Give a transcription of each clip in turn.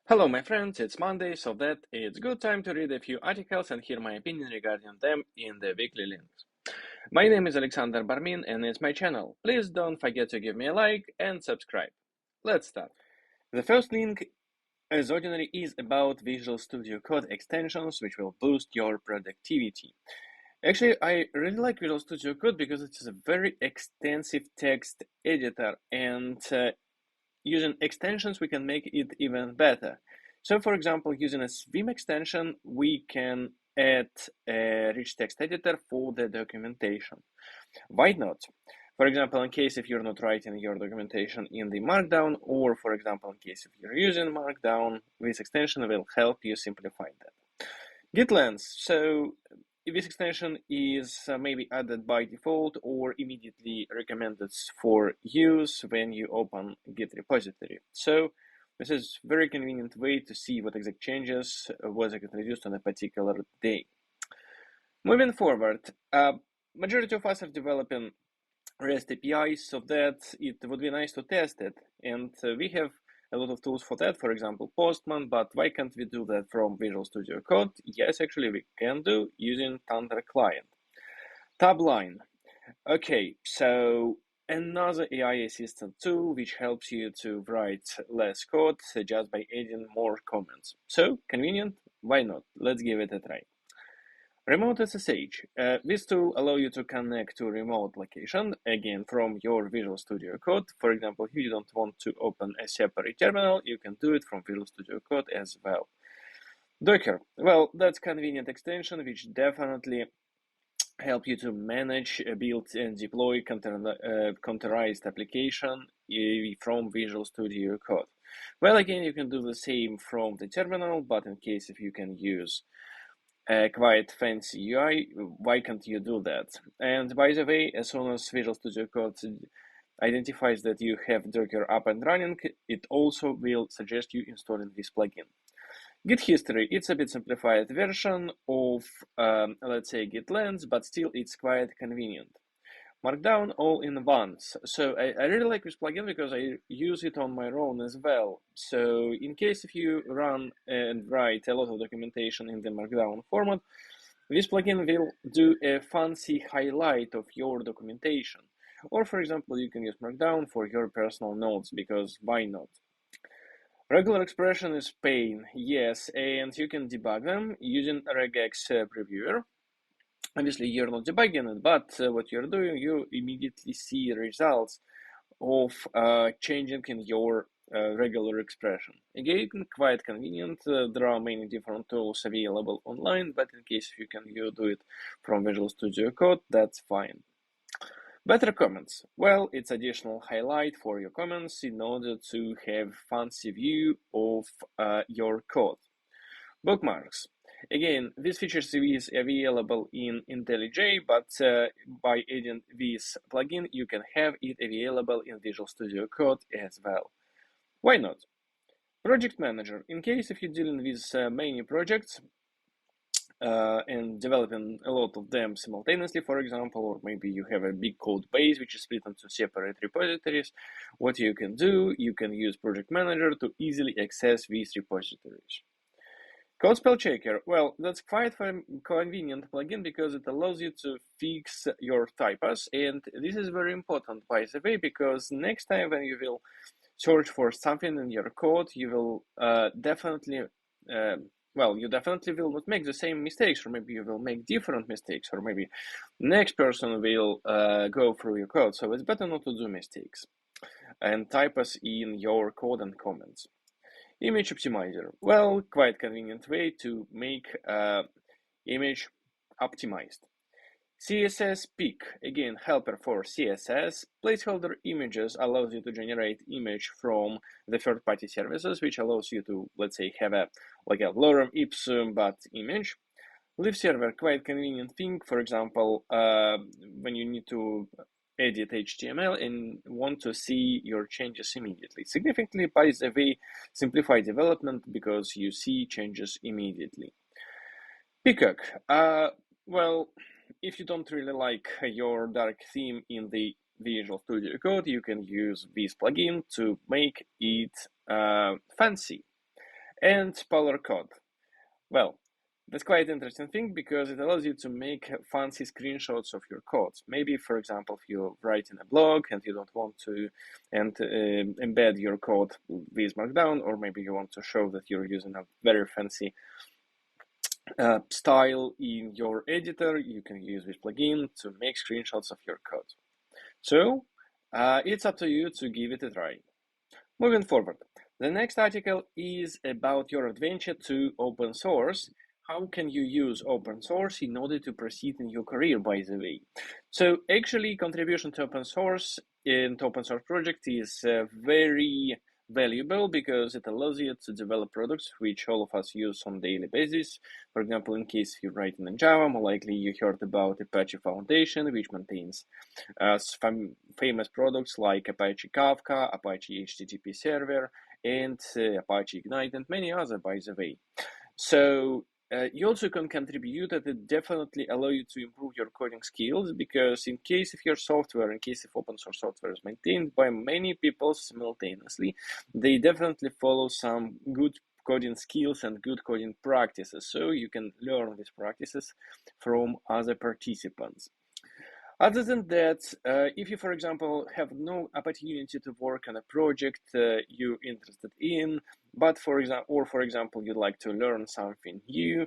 Hello, my friends, it's Monday, so that it's good time to read a few articles and hear my opinion regarding them in the weekly links. My name is Alexander Barmin and it's my channel. Please don't forget to give me a like and subscribe. Let's start. The first link, as ordinary, is about Visual Studio Code extensions, which will boost your productivity. Actually, I really like Visual Studio Code because it is a very extensive text editor, and using extensions, we can make it even better. So, for example, using a Swim extension, we can add a rich text editor for the documentation. Why not? For example, in case if you're not writing your documentation in the Markdown, or for example, in case if you're using Markdown, this extension will help you simplify that. Git length. So this extension is maybe added by default or immediately recommended for use when you open Git repository. So this is very convenient way to see what exact changes was introduced on a particular day. Moving forward, majority of us are developing REST APIs, so that it would be nice to test it. And we have a lot of tools for that, for example, Postman, but why can't we do that from Visual Studio Code? Yes, actually we can do using Thunder Client. Tabline. Okay, so another AI assistant tool which helps you to write less code just by adding more comments. So convenient, why not? Let's give it a try. Remote SSH. This tool allows you to connect to a remote location, again from your Visual Studio Code. For example, if you don't want to open a separate terminal, you can do it from Visual Studio Code as well. Docker. Well, that's convenient extension which definitely help you to manage, build, and deploy containerized application from Visual Studio Code. Well, again, you can do the same from the terminal, but in case if you can use quite fancy UI, why can't you do that? And by the way, as soon as Visual Studio Code identifies that you have Docker up and running, it also will suggest you installing this plugin. Git history, it's a bit simplified version of, let's say, Git length, but still it's quite convenient. Markdown all in once. So I really like this plugin because I use it on my own as well. So in case if you run and write a lot of documentation in the Markdown format, this plugin will do a fancy highlight of your documentation. Or for example, you can use Markdown for your personal notes, because why not? Regular expression is pain, yes, and you can debug them using regex previewer. Obviously, you're not debugging it, but what you're doing, you immediately see results of changing in your regular expression. Again, quite convenient. There are many different tools available online, but in case you can do it from Visual Studio Code, that's fine. Better comments. Well, it's additional highlight for your comments in order to have fancy view of your code. Bookmarks. Again, this feature is available in IntelliJ, but by adding this plugin, you can have it available in Visual Studio Code as well. Why not? Project Manager. In case if you're dealing with many projects and developing a lot of them simultaneously, for example, or maybe you have a big code base which is split into separate repositories, what you can do, you can use Project Manager to easily access these repositories. Code spell checker. Well, that's quite a convenient plugin because it allows you to fix your typos, and this is very important, by the way, because next time when you will search for something in your code, you will definitely, you definitely will not make the same mistakes, or maybe you will make different mistakes, or maybe next person will go through your code. So it's better not to do mistakes and typos in your code and comments. Image optimizer. Well, quite convenient way to make image optimized. CSS pick, again, helper for CSS. Placeholder images allows you to generate image from the third-party services, which allows you to, let's say, have a lorem ipsum but image. Live server, quite convenient thing. For example, when you need to edit HTML and want to see your changes immediately. Significantly, by the way, simplify development because you see changes immediately. Peacock. Well, if you don't really like your dark theme in the Visual Studio Code, you can use this plugin to make it fancy. And Polar Code. Well, that's quite interesting thing because it allows you to make fancy screenshots of your codes. Maybe, for example, if you're writing a blog and you don't want to embed your code with Markdown, or maybe you want to show that you're using a very fancy style in your editor, you can use this plugin to make screenshots of your code. So it's up to you to give it a try. Moving forward, the next article is about your adventure to open source. How can you use open source in order to proceed in your career, by the way? So actually, contribution to open source and open source project is very valuable because it allows you to develop products which all of us use on a daily basis. For example, in case you're writing in Java, more likely you heard about Apache Foundation, which maintains famous products like Apache Kafka, Apache HTTP Server, and Apache Ignite, and many other, by the way. So you also can contribute, and it definitely allow you to improve your coding skills, because in case if open source software is maintained by many people simultaneously, they definitely follow some good coding skills and good coding practices. So you can learn these practices from other participants. Other than that, if you, for example, have no opportunity to work on a project you're interested in, but for example, you'd like to learn something new,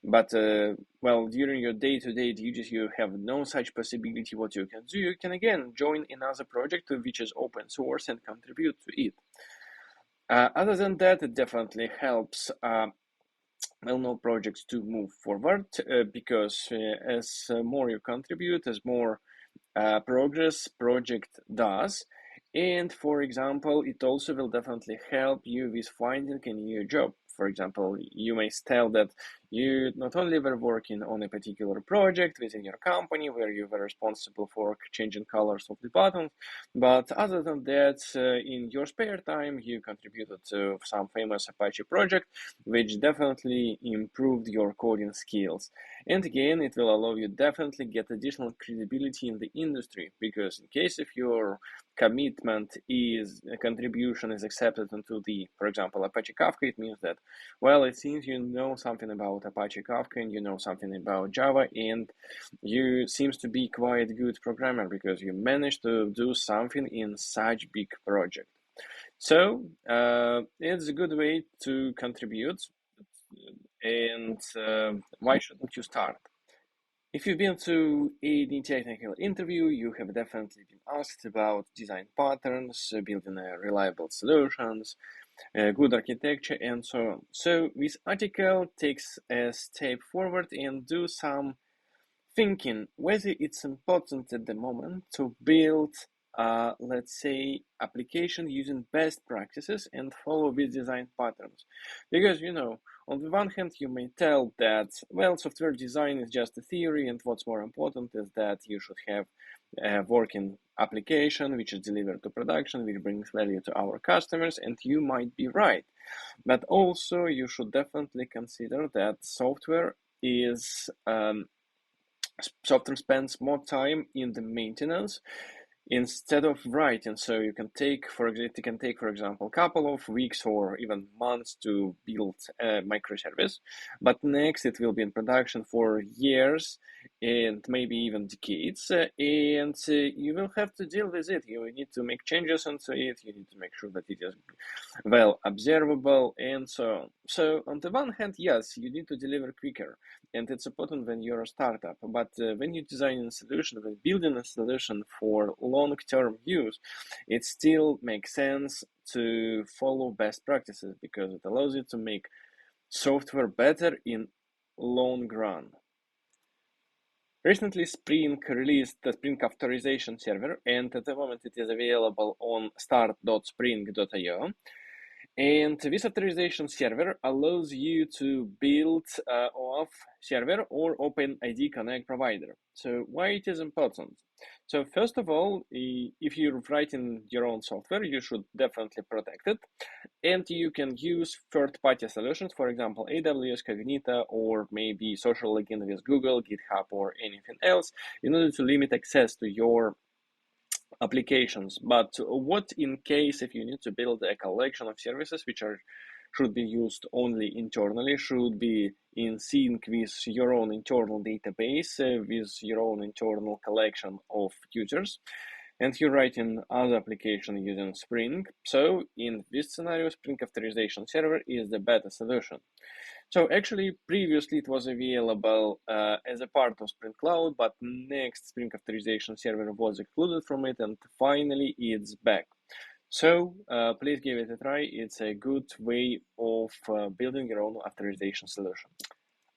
but during your day-to-day duties, you have no such possibility. What you can do, you can again join another project which is open source and contribute to it. Other than that, it definitely helps well-known projects to move forward because as more you contribute, as more progress project does. And for example, it also will definitely help you with finding a new job. For example, you may tell that you not only were working on a particular project within your company where you were responsible for changing colors of the buttons, but other than that, in your spare time, you contributed to some famous Apache project, which definitely improved your coding skills. And again, it will allow you definitely get additional credibility in the industry, because in case if your commitment is a contribution is accepted into the, for example, Apache Kafka, it means that, well, it seems you know something about Apache Kafka and you know something about Java, and you seems to be quite a good programmer because you managed to do something in such big project. So it's a good way to contribute. And why shouldn't you start? If you've been to any technical interview, you have definitely been asked about design patterns, building reliable solutions, good architecture, and so on. So this article takes a step forward and do some thinking whether it's important at the moment to build, let's say, application using best practices and follow these design patterns. Because, on the one hand, you may tell that, well, software design is just a theory, and what's more important is that you should have a working application which is delivered to production, which brings value to our customers, and you might be right. But also, you should definitely consider that software spends more time in the maintenance instead of writing. So it can take, for example, a couple of weeks or even months to build a microservice, but next it will be in production for years and maybe even decades, and you will have to deal with it. You need to make changes into it. You need to make sure that it is well observable and so on. So on the one hand, yes, you need to deliver quicker, and it's important when you're a startup. But when you design a solution, when building a solution for long-term use, it still makes sense to follow best practices because it allows you to make software better in long run. Recently, Spring released the Spring Authorization Server, and at the moment it is available on start.spring.io. And this authorization server allows you to build OAuth server or OpenID Connect provider. So why it is important? So first of all, if you're writing your own software, you should definitely protect it. And you can use third-party solutions, for example, AWS Cognita, or maybe social login with Google, GitHub, or anything else, in order to limit access to your applications. But what in case if you need to build a collection of services which are should be used only internally, should be in sync with your own internal database, with your own internal collection of users, and you're writing other application using Spring. So in this scenario, Spring Authorization Server is the better solution. So actually, previously it was available as a part of Spring Cloud, but next Spring Authorization Server was excluded from it, and finally it's back. So please give it a try. It's a good way of building your own authorization solution.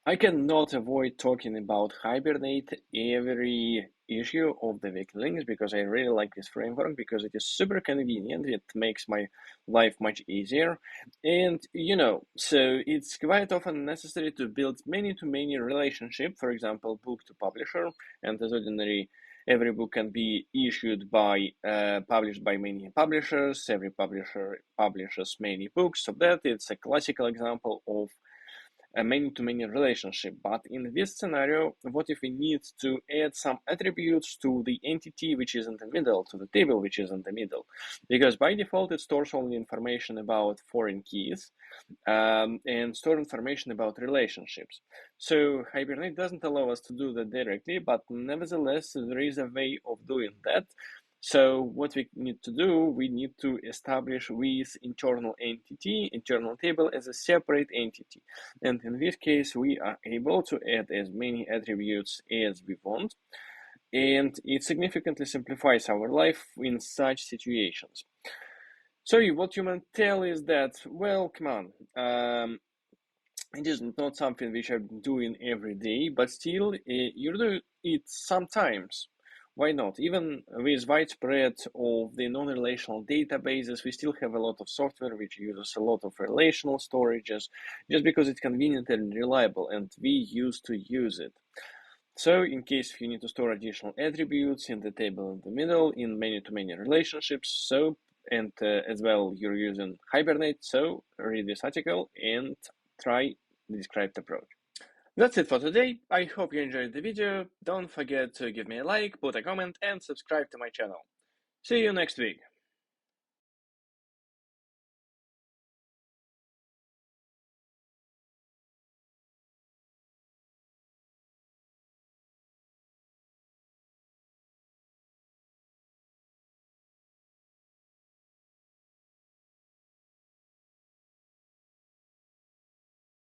I cannot avoid talking about Hibernate every issue of the weekly links because I really like this framework because it is super convenient. It makes my life much easier. And so it's quite often necessary to build many-to-many relationship, for example, book to publisher, and as ordinary, every book can be issued by published by many publishers. Every publisher publishes many books, so that it's a classical example of a many-to-many relationship. But in this scenario, what if we need to add some attributes to the entity which is in the middle, to the table which is in the middle? Because by default, it stores only information about foreign keys and store information about relationships. So Hibernate doesn't allow us to do that directly, but nevertheless, there is a way of doing that. So what we need to do, we need to establish with internal table as a separate entity. And in this case, we are able to add as many attributes as we want. And it significantly simplifies our life in such situations. So what you might tell is that, well, come on, it is not something which I'm doing every day, but still, you do it sometimes. Why not? Even with widespread of the non-relational databases, we still have a lot of software which uses a lot of relational storages, just because it's convenient and reliable, and we used to use it. So in case you need to store additional attributes in the table in the middle, in many-to-many relationships, and as well you're using Hibernate, so read this article and try the described approach. That's it for today. I hope you enjoyed the video. Don't forget to give me a like, put a comment, and subscribe to my channel. See you next week.